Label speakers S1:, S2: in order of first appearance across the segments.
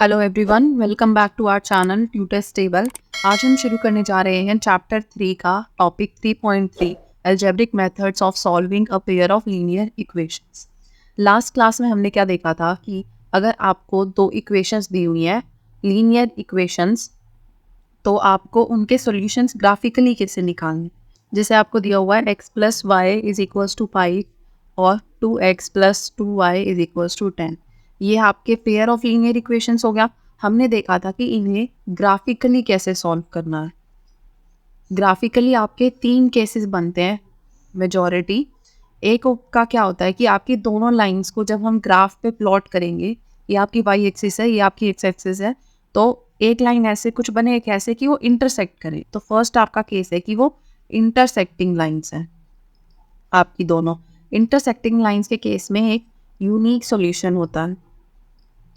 S1: Hello everyone, welcome back to our channel tutors table. आज हम शुरू करने जा रहे हैं चैप्टर 3 का topic 3.3 algebraic methods of solving a pair of linear equations. Last class में हमने क्या देखा था कि अगर आपको दो इक्वेशंस दी हुई हैं लीनियर इक्वेशंस, तो आपको उनके सॉल्यूशंस ग्राफिकली कैसे निकालने। जैसे आपको दिया हुआ है x plus y is equals to pi और 2x plus 2y is equals to 10। ये आपके पेयर ऑफ लीनियर इक्वेशंस हो गया। हमने देखा था कि इन्हें ग्राफिकली कैसे सॉल्व करना है। ग्राफिकली आपके तीन केसेस बनते हैं मेजॉरिटी। एक का क्या होता है कि आपकी दोनों लाइंस को जब हम ग्राफ पे प्लॉट करेंगे, ये आपकी वाई एक्सिस है, ये आपकी एक्स एक्सिस है, तो एक लाइन ऐसे कुछ बने, एक ऐसे कि वो इंटरसेक्ट करे। तो फर्स्ट आपका केस है कि वो इंटरसेक्टिंग लाइंस हैं। आपकी दोनों इंटरसेक्टिंग लाइंस के केस में एक यूनिक सॉल्यूशन होता है,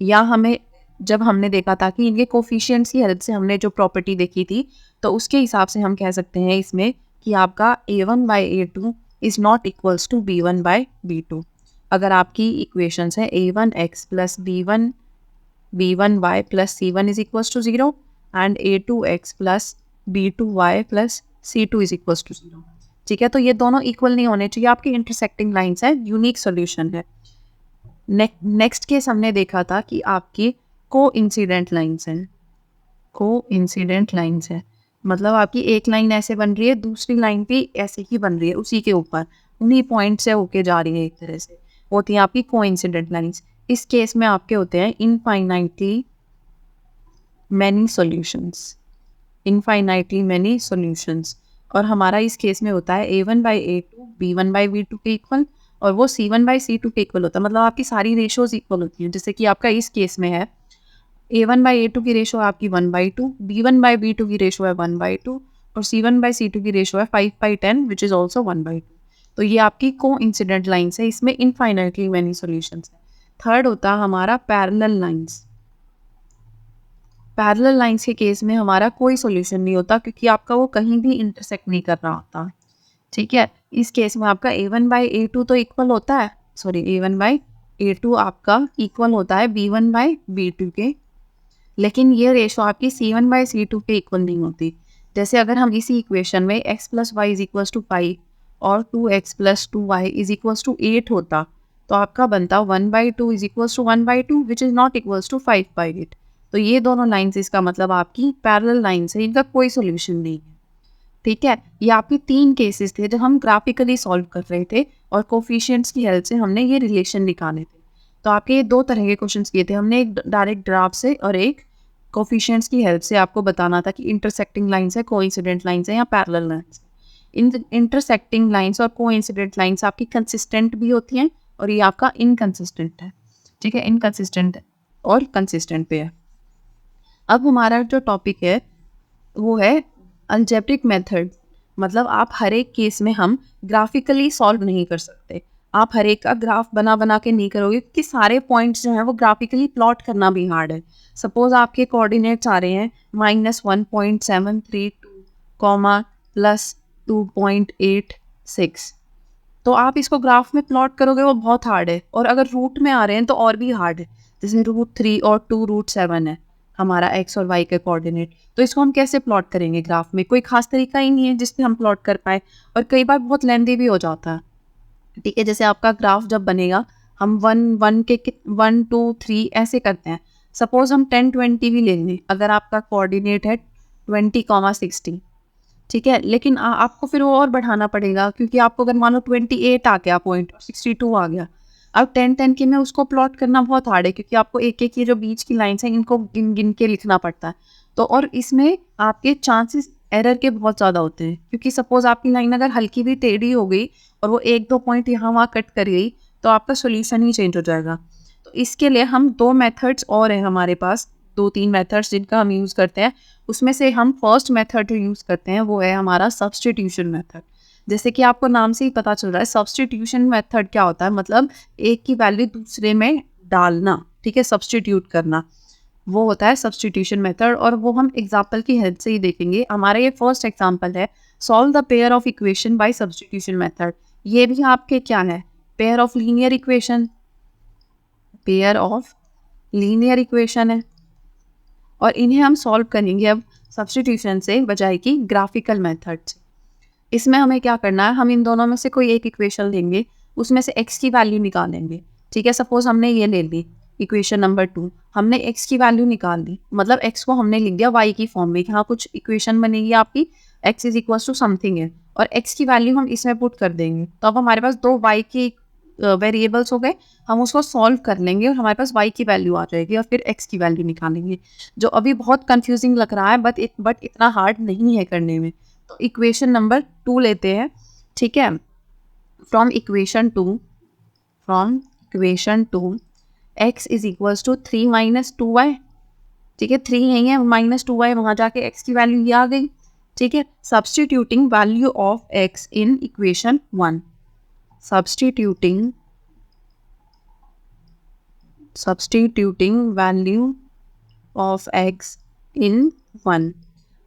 S1: या हमें जब हमने देखा था कि इनके कोफिशिएंट्स की हेल्प से हमने जो प्रॉपर्टी देखी थी, तो उसके हिसाब से हम कह सकते हैं इसमें कि आपका a1/a2 is not equals to b1/b2। अगर आपकी इक्वेशंस है a1x plus b1y plus c1 is equals to 0 and a2x plus b2y plus c2 is equals to 0। ठीक है, तो ये दोनों इक्वल नहीं होने चाहिए, आपकी इंटरसेक्टिंग लाइंस है, यूनिक सॉल्यूशन है। नेक्स्ट केस हमने देखा था कि आपकी को इंसिडेंट लाइन्स हैं। को इंसिडेंट लाइन्स है मतलब आपकी एक लाइन ऐसे बन रही है, दूसरी लाइन भी ऐसे ही बन रही है, उसी के ऊपर उन्हीं पॉइंट से होके जा रही है, एक तरह से होती हैं आपकी को इंसिडेंट लाइन्स। इस केस में आपके होते हैं infinitely many solutions, infinitely many solutions. और हमारा इस केस में होता है a1/a2 b1/b2 के इक्वल, और वो c1/c2 के इक्वल होता है। मतलब आपकी सारी रेशोज इक्वल होती हैं। जैसे कि आपका इस केस में है a1/a2 की रेशो आपकी 1/2, b1/b2 की रेशो है 1/2 और c1/c2 की रेशो है 5/10 विच इज ऑल्सो 1/2। तो ये आपकी को इंसिडेंट लाइन्स है, इसमें इनफाइनाइटली मैनी सॉल्यूशंस है। थर्ड होता है हमारा पैरेलल लाइन्स। पैरेलल लाइंस के केस में हमारा कोई सॉल्यूशन नहीं होता, क्योंकि आपका वो कहीं भी इंटरसेक्ट नहीं कर रहा होता। ठीक है, इस केस में आपका a1/a2 तो इक्वल होता है, सॉरी a1/a2 आपका इक्वल होता है b1/b2 के, लेकिन ये रेशो आपकी c1/c2 के इक्वल नहीं होती। जैसे अगर हम इसी इक्वेशन में x plus y is equals to 5 और 2x plus 2y is equals to 8 होता, तो आपका बनता 1/2 is equals to 1/2 which is not equals to 5/8। तो ये दोनों लाइन्स इसका मतलब आपकी पैरेलल लाइन्स है, इनका कोई सोल्यूशन नहीं है। ठीक है, ये आपके तीन केसेस थे जब हम ग्राफिकली सॉल्व कर रहे थे और कोफिशिएंट्स की हेल्प से हमने ये रिलेशन निकाले थे। तो आपके ये दो तरह के क्वेश्चंस किए थे हमने, एक डायरेक्ट ग्राफ से और एक कोफिशिएंट्स की हेल्प से आपको बताना था कि इंटरसेक्टिंग लाइन्स है, कोइंसिडेंट लाइन्स है या पैरेलल लाइन्स। इन इंटरसेक्टिंग लाइन्स और कोइंसिडेंट लाइन्स आपकी कंसिस्टेंट भी होती हैं और ये आपका इनकंसिस्टेंट है। ठीक है, इनकंसिस्टेंट और कंसिस्टेंट पे है। अब हमारा जो टॉपिक है वो है अलजेब्रिक मेथड। मतलब आप हर एक केस में हम ग्राफिकली सॉल्व नहीं कर सकते। आप हर एक का ग्राफ बना बना के नहीं करोगे, क्योंकि सारे पॉइंट्स जो हैं वो ग्राफिकली प्लॉट करना भी हार्ड है। सपोज आपके कोऑर्डिनेट्स आ रहे हैं -1.732 कॉमा +2.86, तो आप इसको ग्राफ में प्लॉट करोगे वो बहुत हार्ड है। और अगर रूट में आ रहे हैं तो और भी हार्ड है, जैसे √3 और 2√7 है हमारा x और y के कोऑर्डिनेट। तो इसको हम कैसे प्लॉट करेंगे ग्राफ में? कोई खास तरीका ही नहीं है जिससे हम प्लॉट कर पाए, और कई बार बहुत लेंदी भी हो जाता है। ठीक है, जैसे आपका ग्राफ जब बनेगा, हम 1 2 3 ऐसे करते हैं। सपोज हम 10 20 भी ले लें, अगर आपका कोऑर्डिनेट है 20, ठीक है, लेकिन आपको फिर वो और बढ़ाना पड़ेगा, क्योंकि आपको अगर मान लो 28 आ गया पॉइंट और 62 आ गया, अब 10 के में उसको प्लॉट करना बहुत हार्ड है, क्योंकि आपको एक एक ये जो बीच की लाइन्स हैं इनको गिन गिन के लिखना पड़ता है। तो और इसमें आपके चांसेस एरर के बहुत ज़्यादा होते हैं, क्योंकि सपोज आपकी लाइन अगर हल्की भी टेढ़ी हो गई और वो 1-2 पॉइंट यहाँ वहाँ कट कर गई, तो आपका सोल्यूशन ही चेंज हो जाएगा। तो इसके लिए हम दो मेथड्स और हैं हमारे पास, 2-3 मेथड्स जिनका हम यूज़ करते हैं। उसमें से हम फर्स्ट मेथड जो यूज़ करते हैं वो है हमारा सब्स्टिट्यूशन मेथड। जैसे कि आपको नाम से ही पता चल रहा है, सब्स्टिट्यूशन मेथड क्या होता है, मतलब एक की वैल्यू दूसरे में डालना। ठीक है, सब्स्टिट्यूट करना, वो होता है सब्स्टिट्यूशन मेथड, और वो हम एग्जाम्पल की हेल्प से ही देखेंगे। हमारा ये फर्स्ट एग्जाम्पल है, solve the pair of equation by substitution method. ये भी आपके क्या है, pair of linear equation, pair of linear equation है। और इन्हें हम सॉल्व करेंगे अब सब्स्टिट्यूशन से बजाय कि ग्राफिकल मेथड से। इसमें हमें क्या करना है, हम इन दोनों में से कोई एक इक्वेशन लेंगे, उसमें से x की वैल्यू निकालेंगे। ठीक है, सपोज हमने ये ले ली इक्वेशन नंबर 2, हमने x की वैल्यू निकाल दी, मतलब x को हमने लिख दिया y की फॉर्म में। यहाँ कुछ इक्वेशन बनेगी आपकी, x is equal to something है, और x की वैल्यू हम इसमें पुट कर देंगे, तो अब हमारे पास दो y की वेरिएबल्स हो गए। हम उसको सॉल्व कर लेंगे और हमारे पास y की वैल्यू आ जाएगी और फिर x की वैल्यू निकालेंगे, जो अभी बहुत कंफ्यूजिंग लग रहा है बट इतना हार्ड नहीं है करने में। तो इक्वेशन नंबर 2 लेते हैं। ठीक है, from equation 2 x is equals to 3 minus 2y। ठीक है, 3 यही है, माइनस 2y वहाँ जाके x की वैल्यू ये आ गई। ठीक है, substituting value of x in equation 1, substituting value of x इन 1।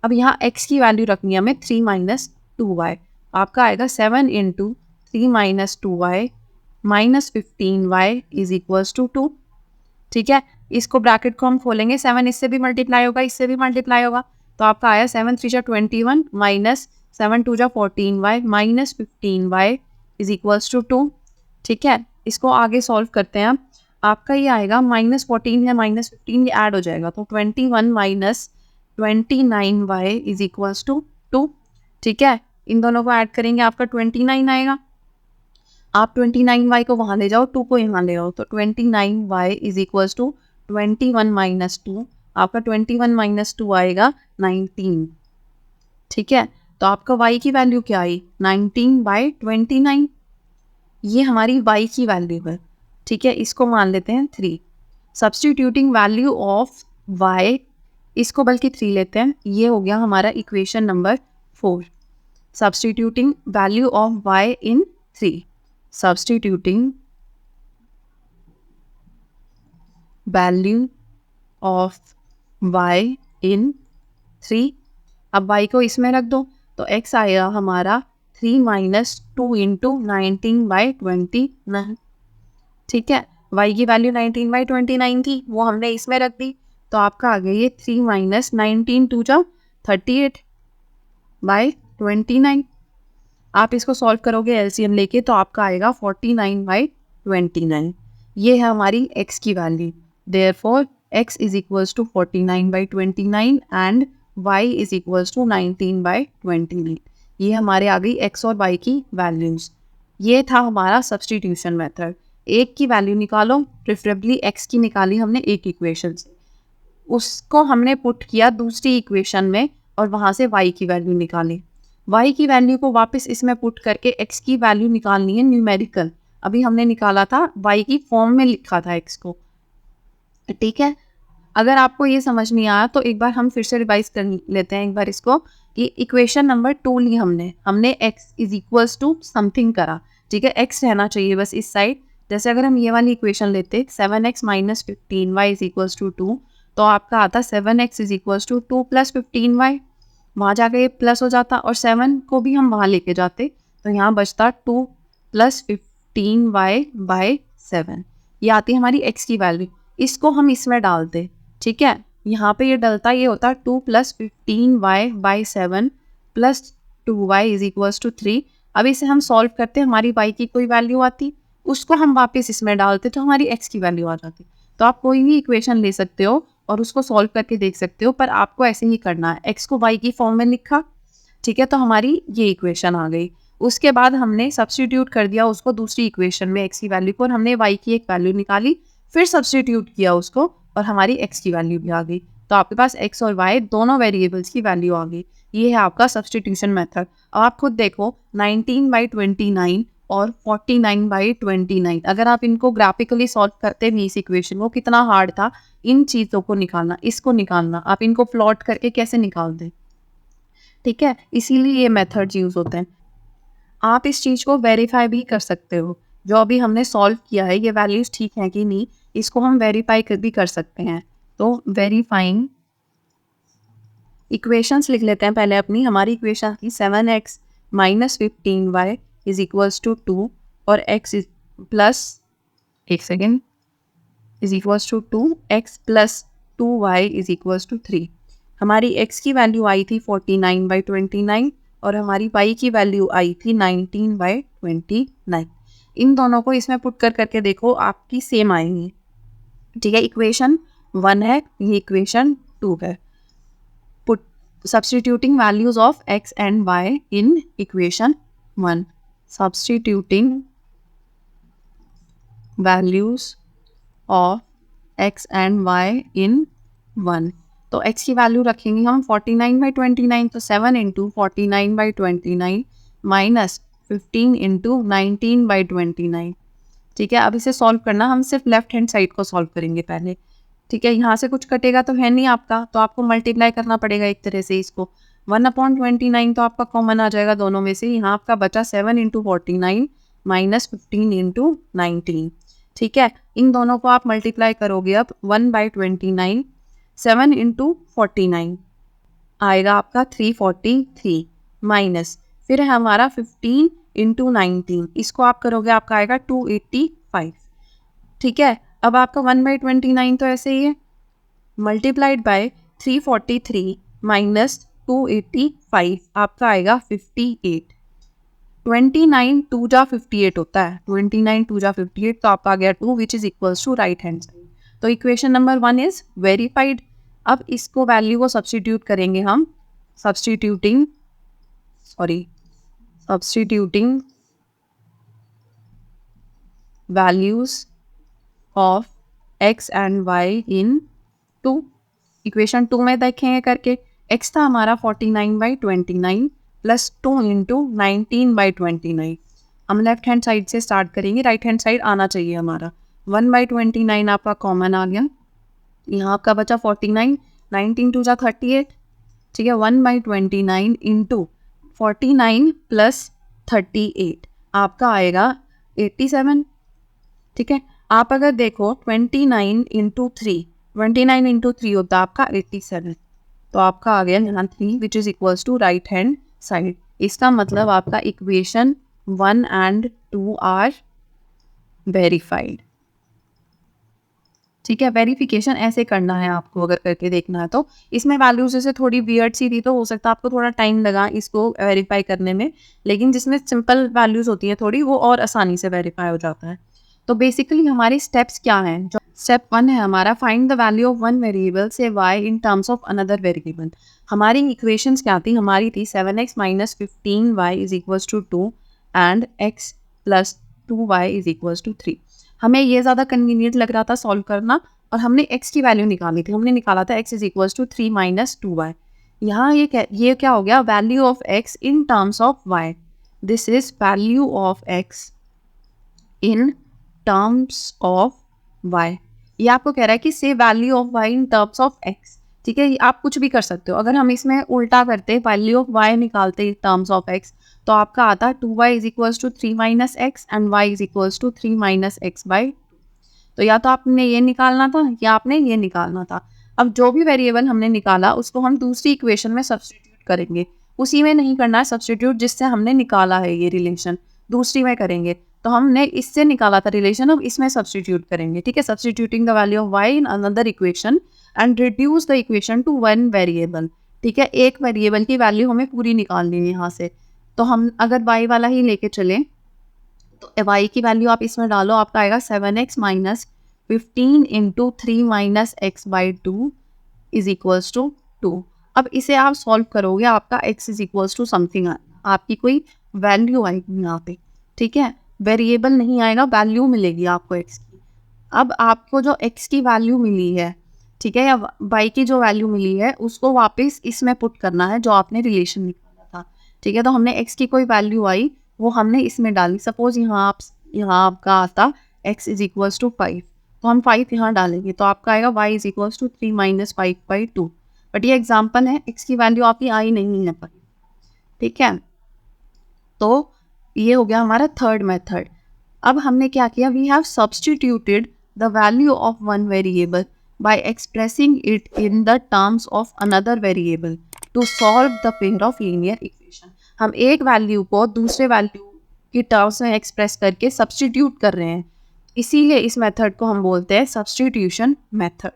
S1: अब यहाँ x की वैल्यू रखनी है हमें 3 माइनस 2y, आपका आएगा 7 into 3 minus 2y minus 15y is equals to 2। ठीक है, इसको ब्रैकेट को हम खोलेंगे, 7 इससे भी मल्टीप्लाई होगा, इससे भी मल्टीप्लाई होगा, तो आपका आया 7 3 जा 21 माइनस 7 2 जा 14y minus 15y is equals to 2। ठीक है, इसको आगे सॉल्व करते हैं। आपका ये आएगा माइनस 14 है माइनस 15, ये ऐड हो जाएगा, तो 21 minus 29y is equals to 2। ठीक है, इन दोनों को ऐड करेंगे, आपका 29 आएगा। आप 29y को वहाँ ले जाओ, 2 को यहाँ ले आओ, तो 29y is equals to 21 minus 2, आपका 21 माइनस 2 आएगा 19। ठीक है, तो आपका y की वैल्यू क्या आई, 19/29, ये हमारी y की वैल्यू है। ठीक है, इसको मान लेते हैं 3। सब्स्टिट्यूटिंग वैल्यू ऑफ y, इसको बल्कि 3 लेते हैं, ये हो गया हमारा equation number 4। Substituting value of y in 3, substituting value of y इन 3। अब y को इसमें रख दो, तो x आएगा हमारा 3 माइनस 2 इंटू 19/29। ठीक है, y की वैल्यू 19/29 थी, वो हमने इसमें रख दी, तो आपका आ गया ये 3 माइनस 19 2 जा 38/29। आप इसको सॉल्व करोगे एलसीएम लेके, तो आपका आएगा 49/29। ये है हमारी x की value. Therefore x is equals to 49/29 and y is equals to 19/29। ये हमारे आ गई x और y की वैल्यूज। ये था हमारा सब्स्टिट्यूशन मेथड। एक की वैल्यू निकालो, प्रेफरेबली x की निकाली हमने एक इक्वेशन से, उसको हमने पुट किया दूसरी इक्वेशन में और वहाँ से y की वैल्यू निकाली। y की वैल्यू को वापस इसमें पुट करके x की वैल्यू निकालनी है न्यूमेरिकल। अभी हमने निकाला था y की फॉर्म में लिखा था x को। ठीक है, अगर आपको ये समझ नहीं आया तो एक बार हम फिर से रिवाइज कर लेते हैं एक बार इसको, कि इक्वेशन नंबर 2 ली हमने x is equals to something करा। ठीक है, x रहना चाहिए बस इस साइड। जैसे अगर हम ये वाली इक्वेशन लेते 7x minus 15y is equals to 2, तो आपका आता 7x is equals to 2 plus 15y, वहाँ जाके ये प्लस हो जाता, और 7 को भी हम वहाँ लेके जाते, तो यहाँ बचता 2 प्लस 15y/7। ये आती है हमारी x की वैल्यू। इसको हम इसमें डालते, ठीक है, यहाँ पे ये डलता, ये होता 2 plus 15y/7 plus 2y is equals to 3। अब इसे हम सॉल्व करते, हमारी y की कोई वैल्यू आती, उसको हम वापस इसमें डालते, तो हमारी x की वैल्यू आ जाती। तो आप कोई भी इक्वेशन ले सकते हो और उसको सॉल्व करके देख सकते हो, पर आपको ऐसे ही करना है। x को y की फॉर्म में लिखा, ठीक है, तो हमारी ये इक्वेशन आ गई। उसके बाद हमने सब्स्टिट्यूट कर दिया उसको दूसरी इक्वेशन में x की वैल्यू को, और हमने y की एक वैल्यू निकाली, फिर सब्स्टिट्यूट किया उसको, और हमारी x की वैल्यू भी आ गई। तो आपके पास x और y दोनों वेरिएबल्स की वैल्यू आ गई। ये है आपका सब्स्टिट्यूशन मेथड। अब आप खुद देखो 19/29 और 49/29, अगर आप इनको ग्राफिकली सॉल्व करते भी इस इक्वेशन को, कितना हार्ड था इन चीज़ों को निकालना, इसको निकालना, आप इनको प्लॉट करके कैसे निकालते। ठीक है, इसीलिए ये मेथड्स यूज़ होते हैं। आप इस चीज़ को वेरीफाई भी कर सकते हो, जो अभी हमने सॉल्व किया है ये वैल्यूज़ ठीक हैं कि नहीं, इसको हम वेरीफाई भी कर सकते हैं। तो वेरीफाइंग इक्वेशंस लिख लेते हैं पहले अपनी। हमारी इक्वेशन की 7x minus 15y is equals to 2 और x इज प्लस, एक second, is equals to 2x plus 2y is equals to 3। हमारी x की वैल्यू आई थी 49/29 और हमारी y की वैल्यू आई थी 19/29। इन दोनों को इसमें पुट करके देखो, आपकी सेम आएंगी। ठीक है, इक्वेशन 1 है, ये इक्वेशन 2 है। Put substituting values of x and y in equation 1. Substituting values of x and y in 1. तो x की वैल्यू रखेंगे हम 49/29, तो 7 इंटू 49/29 माइनस 15 इंटू 19/29। ठीक है, अब इसे सॉल्व करना, हम सिर्फ लेफ्ट हैंड साइड को सॉल्व करेंगे पहले। ठीक है, यहाँ से कुछ कटेगा तो है नहीं आपका, तो आपको मल्टीप्लाई करना पड़ेगा एक तरह से इसको। 1/29 तो आपका कॉमन आ जाएगा दोनों में से। यहाँ आपका बचा 7 इंटू 49 माइनस 15 इंटू 19। ठीक है, इन दोनों को आप मल्टीप्लाई करोगे अब 1/29, 7 इंटू 49 आएगा आपका 343 माइनस फिर है हमारा 15 इंटू 19, इसको आप करोगे आपका आएगा 285। ठीक है, अब आपका 1/29 तो ऐसे ही है, मल्टीप्लाइड बाय 343 माइनस 285 आपका आएगा 58। 29 2 जा 58 होता है, 29 2 जा 58, तो आपका आ गया 2 which is equals to right hand side. तो इक्वेशन नंबर 1 इज वेरीफाइड। अब इसको वैल्यू को सब्स्टिट्यूट करेंगे हम, substituting values of x and y in 2। Equation 2 में देखेंगे करके, x था हमारा 49/29 प्लस 2 इंटू 19/29। हम लेफ्ट हैंड साइड से स्टार्ट करेंगे, राइट हैंड साइड आना चाहिए हमारा। 1/29 आपका कॉमन आ गया, यहाँ आपका बचा 49, 19 2 जा 38। ठीक है, 1/29 इंटू 49 प्लस 38 आपका आएगा 87। ठीक है, आप अगर देखो 29 इंटू 3 होता है आपका 87, तो आपका आ गया यहाँ 3 which is equals to right hand side. इसका मतलब आपका इक्वेशन 1 एंड 2 आर वेरीफाइड। ठीक है, वेरिफिकेशन ऐसे करना है आपको, अगर करके देखना है तो। इसमें वैल्यूज जैसे थोड़ी वियर्ड सी थी, तो हो सकता है आपको थोड़ा टाइम लगा इसको वेरीफाई करने में, लेकिन जिसमें सिंपल वैल्यूज होती हैं थोड़ी, वो और आसानी से वेरीफाई हो जाता है। तो बेसिकली हमारी स्टेप्स क्या हैं? जो स्टेप 1 है हमारा, find the value of one variable से y in terms of another variable. हमारी इक्वेशंस क्या थी? हमारी थी 7x minus 15y is equals to 2 and x plus 2y is equals to 3। हमें ये ज़्यादा कन्वीनियंट लग रहा था सॉल्व करना, और हमने x की वैल्यू निकाली थी। हमने निकाला था x is equals to 3 minus 2y। यहाँ ये क्या हो गया? Value of x in terms of y। This is value of x in terms of y। ये आपको कह रहा है कि से value of y in terms of x। ठीक है, आप कुछ भी कर सकते हो। अगर हम इसमें उल्टा करते, वैल्यू ऑफ y निकालते टर्म्स ऑफ x, तो आपका आता 2y is equals to 3 minus x and y is equals to 3 minus x by. तो या तो आपने ये निकालना था या आपने ये निकालना था। अब जो भी वेरिएबल हमने निकाला उसको हम दूसरी इक्वेशन में सब्स्टिट्यूट करेंगे। उसी में नहीं करना है सब्स्टिट्यूट जिससे हमने निकाला है ये रिलेशन, दूसरी में करेंगे। तो हमने इससे निकाला था रिलेशन, अब इसमें सब्स्टिट्यूट करेंगे। ठीक है, substituting the value of y in another equation and reduce the equation two one variable. ठीक है, एक वेरिएबल की वैल्यू हमें पूरी निकालनी है यहाँ से। तो हम अगर y वाला ही लेके चलें, तो y की वैल्यू आप इसमें डालो, आपका आएगा 7x minus 15 into 3 minus x by 2 is equals to 2। अब इसे आप सॉल्व करोगे, आपका x is equals to something, आपकी कोई वैल्यू आएगी यहाँ पे। ठीक है, वेरिएबल नहीं आएगा, वैल्यू मिलेगी आपको x की। अब आपको जो x की वैल्यू मिली है, ठीक है, या y की जो वैल्यू मिली है, उसको वापस इसमें पुट करना है जो आपने रिलेशन निकाला था। ठीक है, तो हमने x की कोई वैल्यू आई, वो हमने इसमें डाली। सपोज यहाँ आपका आता x इज इक्वल्स टू 5, तो हम 5 यहाँ डालेंगे, तो आपका आएगा y is equals to 3 minus 5 by 2। But ये एग्जाम्पल है, x की वैल्यू आपकी आई नहीं है पर। ठीक है, तो ये हो गया हमारा थर्ड मेथड। अब हमने क्या किया? We have substituted the value of one variable by expressing it in the terms of another variable to solve the pair of linear equation। हम एक वैल्यू को दूसरे वैल्यू की टर्म्स में एक्सप्रेस करके सब्स्टिट्यूट कर रहे हैं, इसीलिए इस मेथड को हम बोलते हैं सब्स्टिट्यूशन मेथड।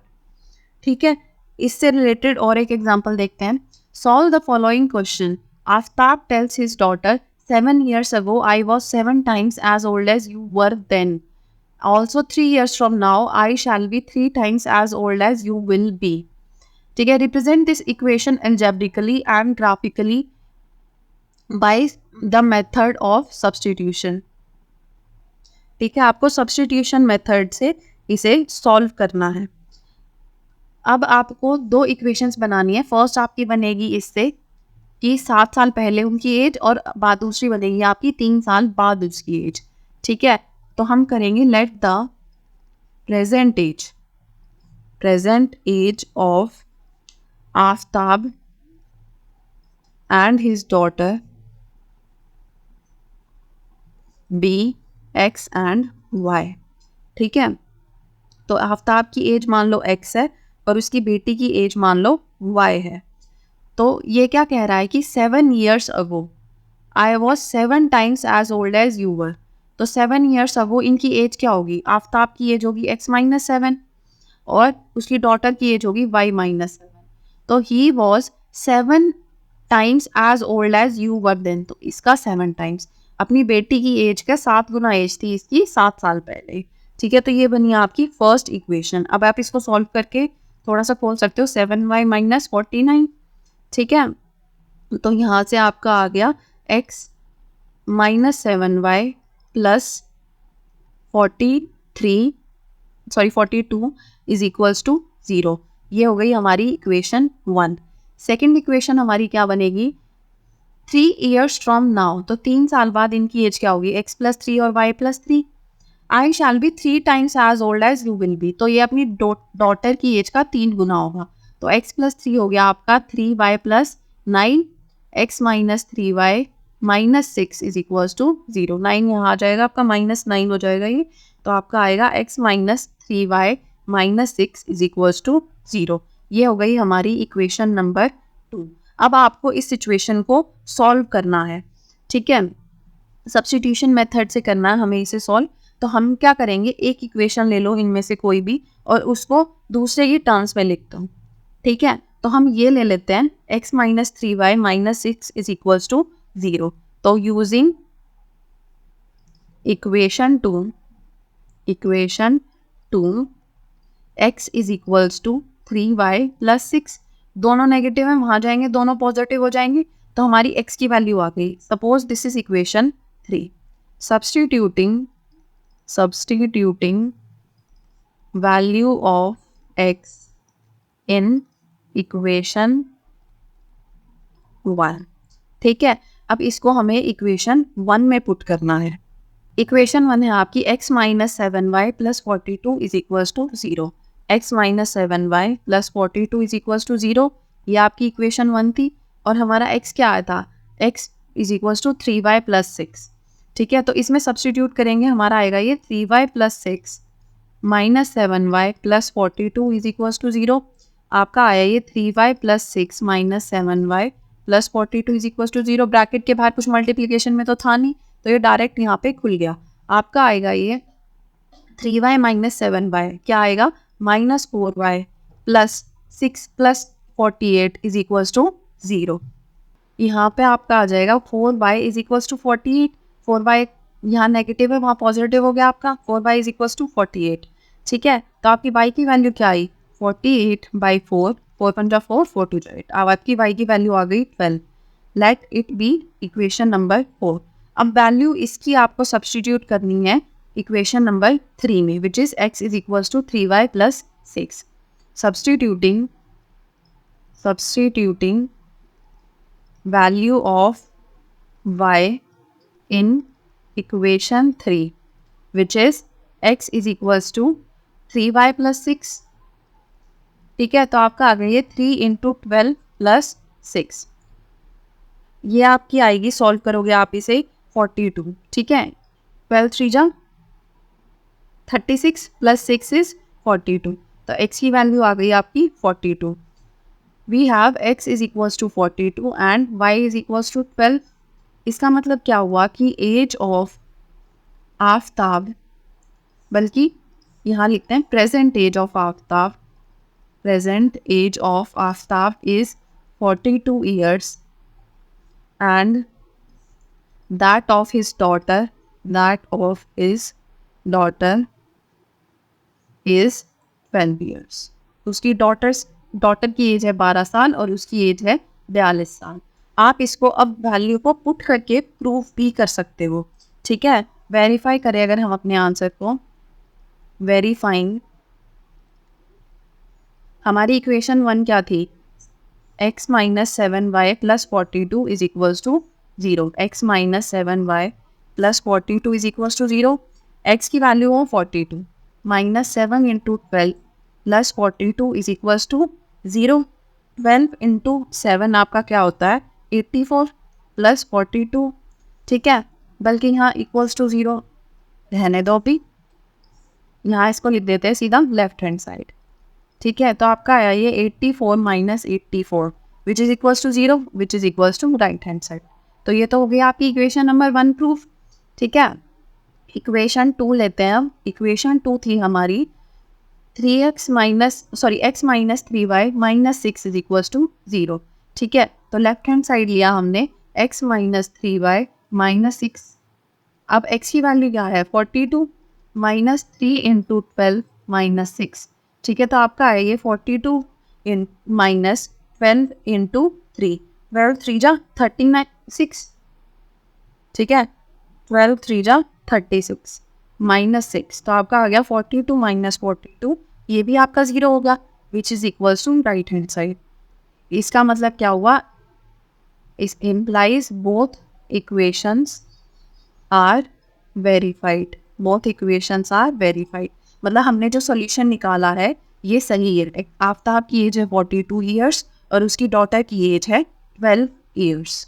S1: ठीक है, इससे रिलेटेड और एक एग्जांपल देखते हैं. Solve the following question. Aftab tales his daughter 7 years ago I was 7 times as old as you were then. Also 3 years from now I shall be 3 times as old as you will be. ठीक है, represent this equation algebraically and graphically by the method of substitution. ठीक है, आपको substitution method से इसे solve करना है. अब आपको दो इक्वेशंस बनानी है. फर्स्ट आपकी बनेगी इससे कि 7 साल पहले उनकी एज, और बाद दूसरी बनेगी आपकी 3 साल बाद उसकी एज. ठीक है, तो हम करेंगे let the present age of Aftab and his daughter be x and y. ठीक है, तो आफ्ताब की एज मान लो x है और उसकी बेटी की एज मान लो y है. तो ये क्या कह रहा है कि 7 years ago I was 7 times as old as you were. तो 7 years ago इनकी एज क्या होगी? आफ्ताब की एज होगी x-7 और उसकी डॉटर की एज होगी y-7. तो he was 7 times as old as you were then. तो इसका 7 times अपनी बेटी की एज का 7 गुना एज थी इसकी 7 साल पहले. ठीक है, तो ये बनी आपकी फर्स्ट इक्वेशन. अब आप इसको सॉल्व करके थोड़ा सा खोल सकते हो. 7y - 49. ठीक है, तो यहाँ से आपका आ गया x - 7y plus 42 is equals to 0. ये हो गई हमारी इक्वेशन 1. सेकेंड इक्वेशन हमारी क्या बनेगी? 3 years from now. तो 3 साल बाद इनकी एज क्या होगी? x + 3 और y + 3. I shall be 3 times as old as you will be. तो ये अपनी डॉटर की एज का 3 गुना होगा. तो x + 3 हो गया आपका 3y + 9. x - 3y - 6 is equals to 0. 9 यहाँ आ जाएगा आपका, -9 हो जाएगा ये. तो आपका आएगा x - 3y - 6 is equals to 0. ये हो गई हमारी इक्वेशन नंबर 2. अब आपको इस सिचुएशन को सॉल्व करना है. ठीक है, सब्स्टिट्यूशन मेथड से करना है हमें इसे सॉल्व. तो हम क्या करेंगे, एक इक्वेशन ले लो इनमें से कोई भी और उसको दूसरे की टर्म्स में लिखता हूँ. ठीक है, तो हम ये ले लेते हैं x - 3y - 6 is equals to 0. तो using equation 2 x is equals to 3y + 6. दोनों नेगेटिव है, वहाँ जाएंगे, दोनों पॉजिटिव हो जाएंगे, तो हमारी x की वैल्यू आ गई. Suppose this is equation 3. Substituting value of x in equation 1. ठीक है, अब इसको हमें इक्वेशन 1 में पुट करना है. इक्वेशन 1 है आपकी x - 7y + 42 is equals to 0. x - 7y + 42 is equals to 0. ये आपकी इक्वेशन 1 थी और हमारा x क्या आया था? x is equals to 3y + 6. ठीक है, तो इसमें सब्स्टिट्यूट करेंगे, हमारा आएगा ये 3y + 6 - 7y + 42 is equals to 0. आपका आया ये 3y + 6 - 7y + 42 is equals to 0. Bracket के बाहर कुछ मल्टीप्लिकेशन में तो था नहीं, तो ये डायरेक्ट यहाँ पे खुल गया. आपका आएगा ये 3y - 7y क्या आएगा? -4y + 6 + 48 is equals to 0. यहाँ पे आपका आ जाएगा 4y is equals to 48. 4y यहाँ नेगेटिव है, वहाँ पॉजिटिव हो गया आपका. 4y is equals to 48. ठीक है, तो आपकी y की वैल्यू क्या आई? 48/4. 4 × 4, 4 × 8. अब आपकी y की वैल्यू आ गई 12. Let it be equation number 4. अब वैल्यू इसकी आपको सब्स्टिट्यूट करनी है इक्वेशन नंबर 3 में, which is x is equals to 3y + 6. Substituting value of y in equation 3, which is x is equals to 3y + 6. ठीक है, तो आपका आ गया ये 3 × 12 + 6. ये आपकी आएगी, सॉल्व करोगे आप इसे 42. ठीक है, 12 3 जा 36 + 6 इज 42. तो x की वैल्यू आ गई आपकी 42. We have x is equals to 42 and y is equals to 12. इसका मतलब क्या हुआ कि एज ऑफ आफ्ताब, बल्कि यहाँ लिखते हैं present age of Aftab present age of Aftab is 42 years and that of his daughter is 12 years. उसकी डॉटर की एज है 12 साल और उसकी एज है 42 साल. आप इसको अब वैल्यू को पुट करके प्रूफ भी कर सकते हो. ठीक है, वेरीफाई करें अगर हम अपने आंसर को. वेरीफाइंग, हमारी इक्वेशन 1 क्या थी? x minus 7y plus 42 is equals to 0. x minus 7y plus 42 is equals to 0. x की वैल्यू हो 42 minus 7 into 12 plus 42 is equals to 0. 12 into 7 आपका क्या होता है? 84 प्लस 42. ठीक है, बल्कि यहाँ इक्वल्स टू 0 रहने दो भी, यहाँ इसको लिख देते हैं सीधा लेफ्ट हैंड साइड. ठीक है, तो आपका आया ये 84 minus 84 which is equals to 0 which is equals to right hand side. तो ये तो हो गई आपकी इक्वेशन नंबर 1 प्रूफ. ठीक है, इक्वेशन 2 लेते हैं हम. इक्वेशन 2 थी हमारी x minus 3y minus 6 is equals to 0. ठीक है, तो लेफ्ट हैंड साइड लिया हमने x माइनस 3y माइनस 6. अब x की वैल्यू क्या है? 42 माइनस 3 इंटू 12 माइनस 6. ठीक है, तो आपका है ये 42 इन माइनस 12 इंटू 3. 12 3 जा 36. ठीक है, 12 3 जा 36 माइनस 6. तो आपका आ गया 42 माइनस 42. ये भी आपका 0 होगा which is equals to right hand side. इसका मतलब क्या हुआ? This implies both equations are verified. Both equations are verified मतलब हमने जो सॉल्यूशन निकाला है ये सही है. आफ्ताब की एज है 42 ईयर्स और उसकी डॉटर की एज है 12 ईयर्स.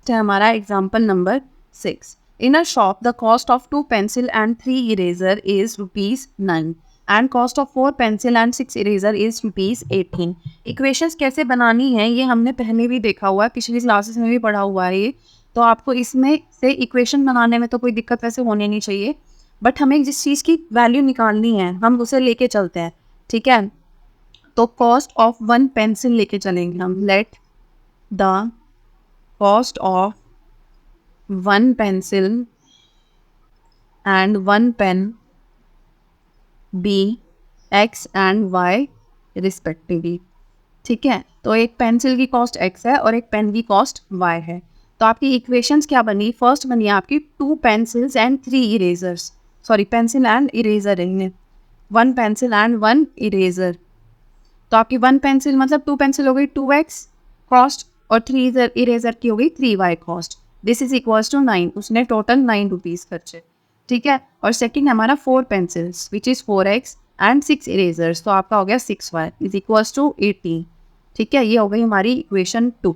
S1: तो हमारा example number 6. In a shop, the cost of 2 pencil and 3 eraser is ₹9 and cost of 4 pencil and 6 eraser is ₹18. Equations कैसे बनानी है ये हमने पहले भी देखा हुआ है, पिछली क्लासेस में भी पढ़ा हुआ है ये. तो आपको इसमें से इक्वेशन बनाने में तो कोई दिक्कत वैसे होनी नहीं चाहिए, बट हमें जिस चीज़ की वैल्यू निकालनी है हम उसे लेके चलते हैं. ठीक है, तो कॉस्ट ऑफ 1 पेंसिल लेके चलेंगे हम. Let the cost of 1 pencil and 1 pen be x and y respectively. ठीक है, तो एक पेंसिल की कॉस्ट x है और एक पेन की कॉस्ट y है. तो आपकी इक्वेशंस क्या बनी? फर्स्ट बनी आपकी 2 pencils and 3 erasers. Sorry, pencil and eraser है. 1 pencil and 1 eraser. तो आपकी 1 पेंसिल मतलब 2 पेंसिल हो गई 2x कॉस्ट और 3 इरेजर की हो गई 3y cost. This is equals to 9. उसने टोटल 9 रुपीज़ खर्चे. ठीक है, और सेकंड हमारा 4 pencils which is 4x and 6 erasers. तो आपका हो गया 6y इज इक्वल्स टू 18. ठीक है, ये हो गई हमारी इक्वेशन 2.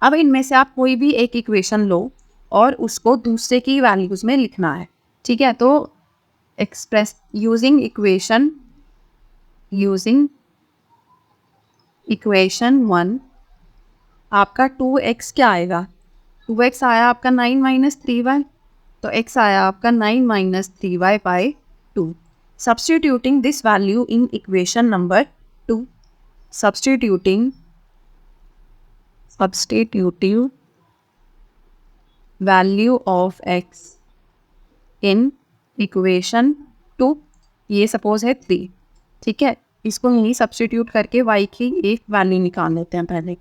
S1: अब इनमें से आप कोई भी एक इक्वेशन लो और उसको दूसरे की वैल्यूज़ में लिखना है. ठीक है, तो एक्सप्रेस यूजिंग इक्वेशन 1 आपका 2x क्या आएगा? 2x आया आपका 9 माइनस 3y. तो x आया आपका 9 minus 3y by 2. Substituting this value in equation number 2. Substituting value of x in equation 2. ये सपोज है 3. ठीक है, इसको यहीं सब्स्टिट्यूट करके y की एक वैल्यू निकाल लेते हैं पहले.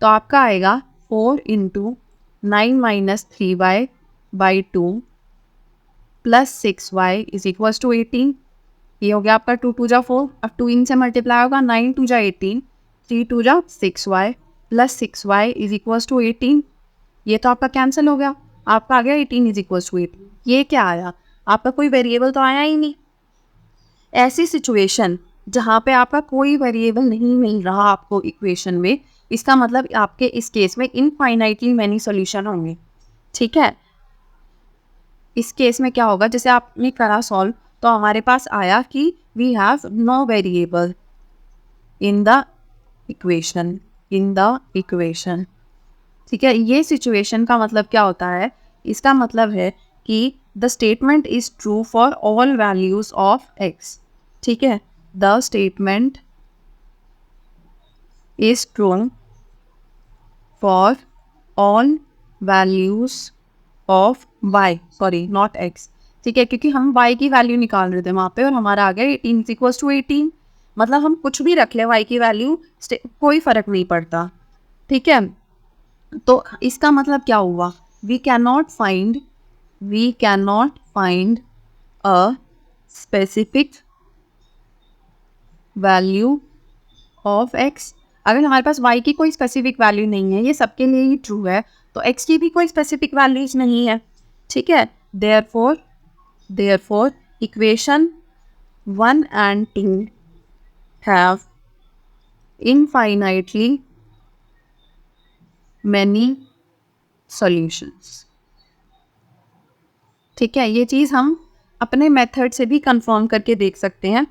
S1: तो आपका आएगा 4 into 9 minus 3y by 2 plus 6y is equals to 18. ये हो गया आपका 2 2 जा 4. अब 2 इन से मल्टीप्लाई होगा 9 2 जा 18, 3 2 जा 6y plus 6y is equals to 18. ये तो आपका कैंसिल हो गया, आपका आ गया 18 इज इक्वल्स टू 18. ये क्या आया? आपका कोई वेरिएबल तो आया ही नहीं. ऐसी सिचुएशन जहाँ पे आपका कोई वेरिएबल नहीं मिल रहा आपको इक्वेशन में, इसका मतलब आपके इस केस में इनफाइनाइटली मैनी सॉल्यूशन होंगे. ठीक है, इस केस में क्या होगा? जैसे आपने करा सॉल्व तो हमारे पास आया कि we have no variable in the equation. ठीक है, ये सिचुएशन का मतलब क्या होता है? इसका मतलब है कि the statement is true for all values of x. ठीक है, the statement is true for all values of y, sorry not x, ठीक है, क्योंकि हम y की वैल्यू निकाल रहे थे वहाँ पे और हमारा आ गया 18 इक्वल्स टू 18, मतलब हम कुछ भी रख ले y की वैल्यू कोई फर्क नहीं पड़ता, ठीक है। तो इसका मतलब क्या हुआ, we can not find a specific value of x। अगर हमारे पास y की कोई स्पेसिफिक वैल्यू नहीं है, ये सबके लिए ही ट्रू है, तो x की भी कोई स्पेसिफिक वैल्यूज नहीं है, ठीक है। Therefore equation 1 and 2 have infinitely many solutions, ठीक है। ये चीज़ हम अपने मेथड से भी कंफर्म करके देख सकते हैं।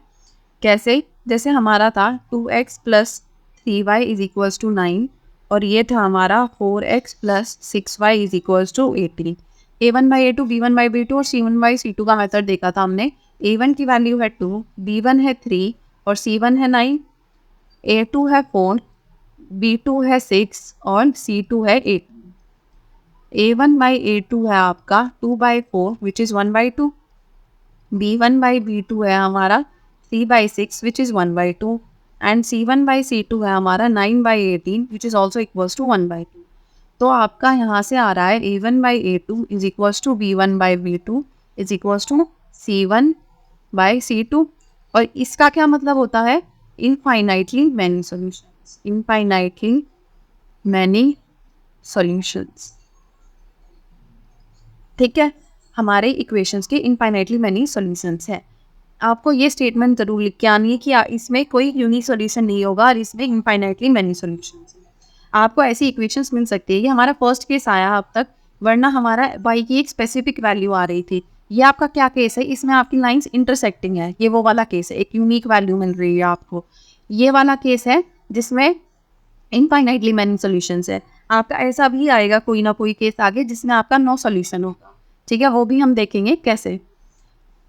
S1: कैसे, जैसे हमारा था 2x plus 3y is equals to 9 और ये था हमारा 4x plus 6y is equals to 18। a1/a2 b1/b2 और c1/c2 का मेथड देखा था हमने। a1 की वैल्यू है 2, b1 है 3 और c1 है 9, a2 है 4, b2 है 6 और c2 है 8। a1/a2 है आपका 2/4 विच इज़ 1/2, b1/b2 है हमारा 3/6 विच इज़ 1/2 एंड c1/c2 है हमारा 9/18 which is also equals to 1/2। तो आपका यहाँ से आ रहा है a1/a2 is equals to b1/b2 is equals to c1/c2। और इसका क्या मतलब होता है, infinitely many solutions, infinitely many solutions, ठीक है। हमारे इक्वेशंस के इनफाइनाइटली मैनी सॉल्यूशंस हैं। आपको ये स्टेटमेंट जरूर लिख के आनी है कि इसमें कोई यूनिक सॉल्यूशन नहीं होगा और इसमें इनफाइनाइटली मैनी सॉल्यूशंस हैं। आपको ऐसी इक्वेशंस मिल सकती है। ये हमारा फर्स्ट केस आया अब तक, वरना हमारा y की एक स्पेसिफिक वैल्यू आ रही थी। ये आपका क्या केस है, इसमें आपकी लाइंस इंटरसेक्टिंग है, ये वो वाला केस है, एक यूनिक वैल्यू मिल रही है आपको। ये वाला केस है जिसमें इनफाइनाइटली मैनी सॉल्यूशंस है। आपका ऐसा भी आएगा कोई ना कोई केस आगे जिसमें आपका नो सॉल्यूशन होगा, ठीक है, वो भी हम देखेंगे कैसे।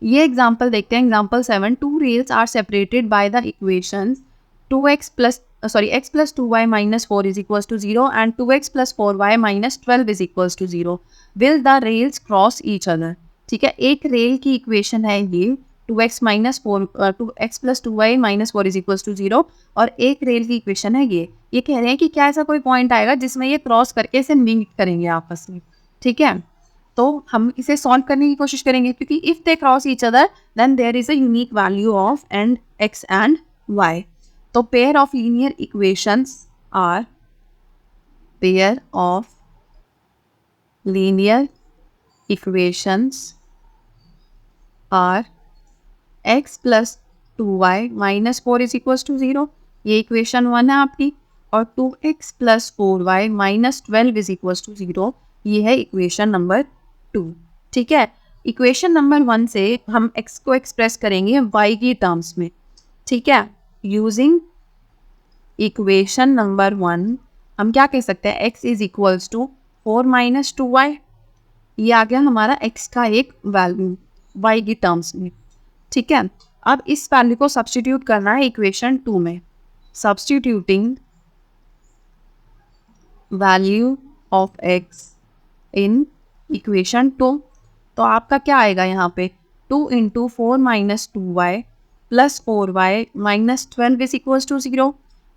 S1: ये एग्जाम्पल देखते हैं, example 7। 2 rails are separated by the equation x plus 2y minus 4 is equals to 0 and 2x plus 4y minus 12 is equals to 0. Will the rails cross each other? ठीक है, एक रेल की इक्वेशन है ये 2x plus 2y minus 4 is equals to 0 और एक rail की equation है ये कह रहे हैं कि क्या ऐसा कोई पॉइंट आएगा जिसमें ये क्रॉस करके इसे मीट करेंगे आपस में, ठीक है। तो हम इसे सॉल्व करने की कोशिश करेंगे क्योंकि if they cross each other then there is a unique value of and x and y। तो pair of linear equations are x plus 2y minus 4 is equals to 0, ये इक्वेशन 1 है आपकी, और 2x plus 4y minus 12 is equals to 0, ये है equation number 2, ठीक है। Equation number 1 से हम x को एक्सप्रेस करेंगे y की टर्म्स में, ठीक है। यूजिंग इक्वेशन नंबर 1 हम क्या कह सकते हैं, x is equals to 4 minus 2y, ये आ गया हमारा x का एक वैल्यू y की टर्म्स में, ठीक है। अब इस वैल्यू को सब्स्टिट्यूट करना है इक्वेशन 2 में। Substituting value of x in equation 2, तो आपका क्या आएगा यहाँ पे 2 into 4 minus 2y plus 4y minus 12 is equals to 0,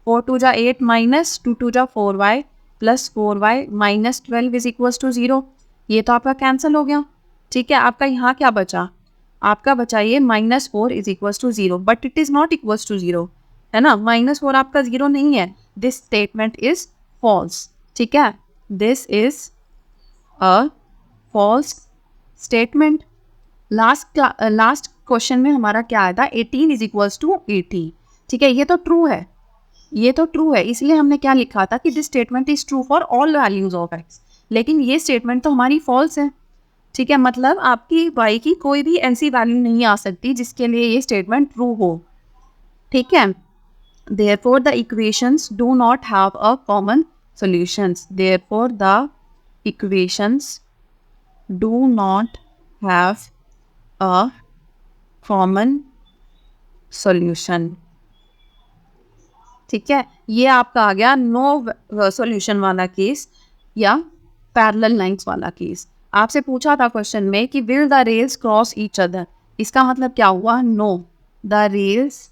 S1: 4 2 जा 8 माइनस 2 2 जा 4y plus 4y minus 12 is equals to 0, ये तो आपका कैंसिल हो गया, ठीक है। आपका यहाँ क्या बचा, आपका बचा ये -4 is equals to 0, but it is not equals to 0, है ना, -4 आपका 0 नहीं है, दिस स्टेटमेंट इज फॉल्स, ठीक है, this is a false statement. Last question में हमारा क्या आया था, 18 इज इक्वल्स टू 80, ठीक है, ये तो ट्रू है, ये तो ट्रू है, इसलिए हमने क्या लिखा था कि this statement is true for all values of x, लेकिन ये स्टेटमेंट तो हमारी फॉल्स है, ठीक है, मतलब आपकी y की कोई भी ऐसी वैल्यू नहीं आ सकती जिसके लिए ये स्टेटमेंट ट्रू हो, ठीक है। therefore the equations do not have a common solutions, therefore the equations do not have a common solution, ठीक है, ये आपका आ गया नो सॉल्यूशन वाला केस या पैरेलल लाइंस वाला केस। आपसे पूछा था क्वेश्चन में कि will the rails cross each other, इसका मतलब क्या हुआ? No, the rails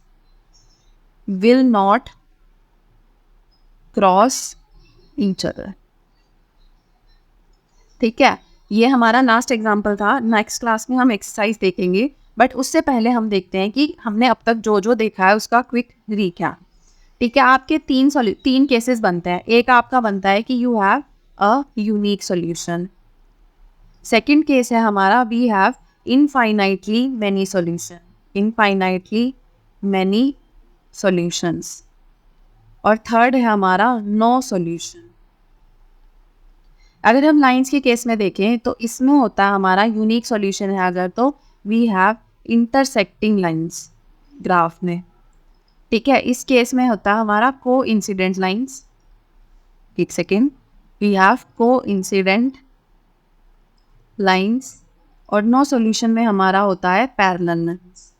S1: will not cross each other. ठीक है, ये हमारा लास्ट एग्जाम्पल था। नेक्स्ट क्लास में हम एक्सरसाइज देखेंगे, बट उससे पहले हम देखते हैं कि हमने अब तक जो जो देखा है उसका क्विक रीकैप। ठीक है, आपके तीन केसेस बनते हैं। एक आपका बनता है कि you have a unique solution. Second case है हमारा we have infinitely many solution, infinitely many solutions. और थर्ड है हमारा नो सॉल्यूशन। अगर हम लाइंस के केस में देखें तो इसमें होता है हमारा यूनिक सॉल्यूशन है अगर, तो we have intersecting lines graph में। ठीक है, इस केस में होता है हमारा को इंसिडेंट लाइंस। एक सेकेंड, वी हैव को इंसिडेंट लाइंस। और नो सॉल्यूशन में हमारा होता है parallel lines,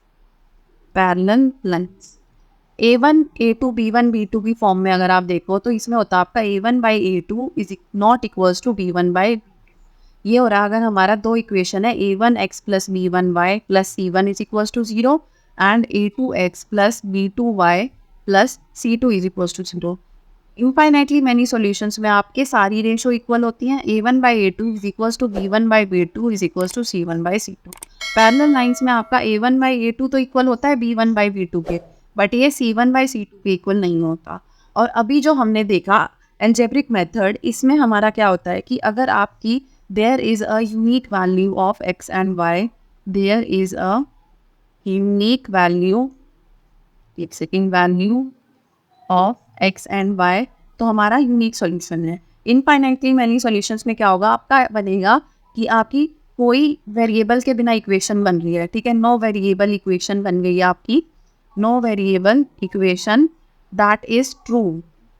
S1: parallel lines. A1 A2 B1 B2 की फॉर्म में अगर आप देखो तो इसमें होता है आपका A1 by A2 is not equals to B1 by, ये हो रहा है अगर हमारा दो इक्वेशन है A1x plus B1y plus C1 is equals to 0 and A2x plus B2y plus C2 is equals to 0। Infinitely many solutions में आपके सारी रेशो इक्वल होती हैं। A1 by A2 is equals to B1 by B2 is equals to C1 by C2। Parallel lines में आपका A1 by A2 तो equal होता है B1 बाई B2 के, बट ये C1 बाई C2 के इक्वल नहीं होता। और अभी जो हमने देखा एल्जेब्रिक मेथड, इसमें हमारा क्या होता है कि अगर आपकी there is a unique value of x and y, there is a unique value, एक second, value of x and y, तो हमारा यूनिक सॉल्यूशन है। इनफाइनाइटली मैनी सॉल्यूशंस में क्या होगा, आपका बनेगा कि आपकी कोई वेरिएबल के बिना इक्वेशन बन रही है। ठीक है, नो वेरिएबल इक्वेशन बन गई है आपकी, no variable equation that is true,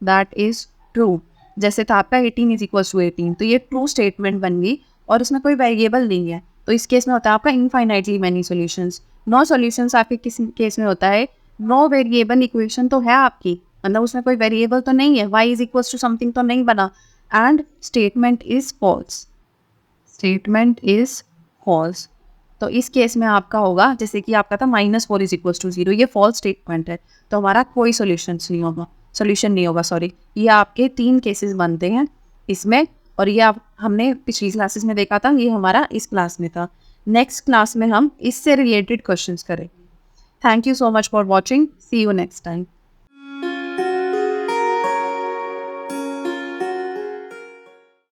S1: that is true. जैसे था आपका 18 इज इक्वल टू 18, तो ये ट्रू स्टेटमेंट बन गई और उसमें कोई वेरिएबल नहीं है, तो इस केस में होता है आपका infinitely many solutions. No solutions आपके किस केस में होता है, नो वेरिएबल इक्वेशन तो है आपकी, मतलब उसमें कोई वेरिएबल तो नहीं है, y is equal to something तो नहीं बना, and statement is false, statement is false. तो इस केस में आपका होगा जैसे कि आपका था -4 इज इक्वल टू 0, ये फॉल्स स्टेटमेंट है, तो हमारा कोई सोल्यूशन नहीं होगा सॉरी। ये आपके 3 केसेस बनते हैं इसमें, और ये आप हमने पिछली क्लासेस में देखा था, ये हमारा इस क्लास में था। नेक्स्ट क्लास में हम इससे रिलेटेड क्वेश्चंस करेंगे। Thank you so much for watching, see you next time.